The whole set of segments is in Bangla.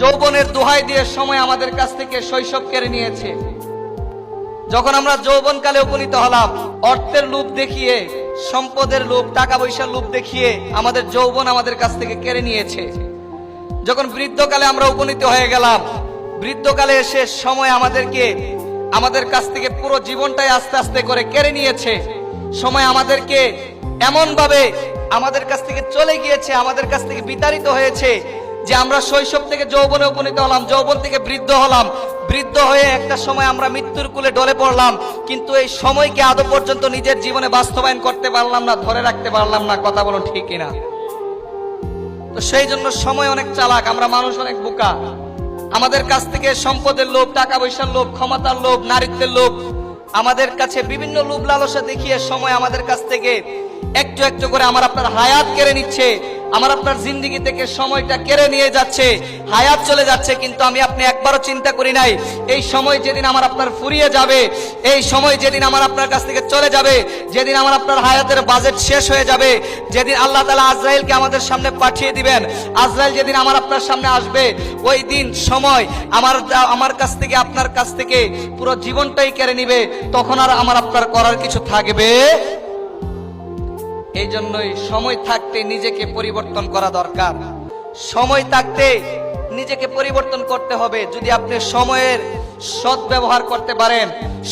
যৌবনের দোহাই দিয়ে সময় আমাদের কাছ থেকে শৈশব কেড়ে নিয়েছে। যখন আমরা যৌবনকালে উপনীত হলাম, অর্থের লোভ দেখিয়ে, সম্পদের লোভ, টাকা পয়সার লোভ দেখিয়ে আমাদের যৌবন আমাদের কাছ থেকে কেড়ে নিয়েছে। যখন বৃদ্ধকালে আমরা উপনীত হয়ে গেলাম, বৃদ্ধকালে এসে সময় আমাদের কাছ থেকে পুরো জীবনটাই আস্তে আস্তে করে কেড়ে নিয়েছে। সময় আমাদেরকে এমন ভাবে আমাদের কাছ থেকে চলে গিয়েছে, আমাদের কাছ থেকে বিতাড়িত হয়েছে যে আমরা শৈশব থেকে যৌবনে উপনীত হলাম, যৌবন থেকে বৃদ্ধ হলাম, বৃদ্ধ হয়ে একটা সময় আমরা মৃত্যুর কুলে ঢলে পড়লাম। কিন্তু এই সময়কে আদৌ পর্যন্ত নিজের জীবনে বাস্তবায়ন করতে পারলাম না, ধরে রাখতে পারলাম না। কথা বলুন ঠিক কিনা? তো সেই জন্য সময় অনেক চালাক, আমরা মানুষ অনেক বোকা। আমাদের কাছ থেকে সম্পদের লোভ, টাকা পয়সার লোভ, ক্ষমতার লোভ, নারীত্বের লোভ, আমাদের কাছে বিভিন্ন লোভ লালসা দেখিয়ে সময় আমাদের কাছ থেকে একটু একটু করে আমার আপনার হায়াত কেড়ে নিচ্ছে, আমার আপনার জিন্দেগি থেকে সময়টা কেড়ে নিয়ে যাচ্ছে, হায়াত চলে যাচ্ছে। কিন্তু আমি আপনি একবারও চিন্তা করি নাই এই সময় যেদিন আমার আপনার ফুরিয়ে যাবে, এই সময় যেদিন আমার আপনার কাছ থেকে চলে যাবে, যেদিন আমার আপনার হায়াতের বাজেট শেষ হয়ে যাবে, যেদিন আল্লাহ তাআলা আজরাইলকে আমাদের সামনে পাঠিয়ে দিবেন, আজরাইল যেদিন আমার আপনার সামনে আসবে, ওই দিন সময় আমার কাছ থেকে আপনার কাছ থেকে পুরো জীবনটাই কেড়ে নিবে। তখন আর আমার আপনার করার কিছু থাকবে। এই জন্যই সময় থাকতে নিজেকে পরিবর্তন করা দরকার। সময় থাকতে নিজেকে পরিবর্তন করতে হবে। যদি আপনি সময়ের সদ্ব্যবহার করতে পারেন,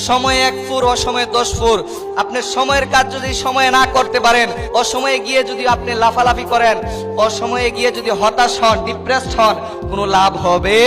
সময়ে 1 ফুর অসময়ে 10 ফুর, আপনি সময়ের কাজ যদি সময়ে না করতে পারেন, অসময়ে গিয়ে যদি আপনি লাফালাফি করেন, অসময়ে গিয়ে যদি হতাশ হন, ডিপ্রেসড হন, কোনো লাভ হবে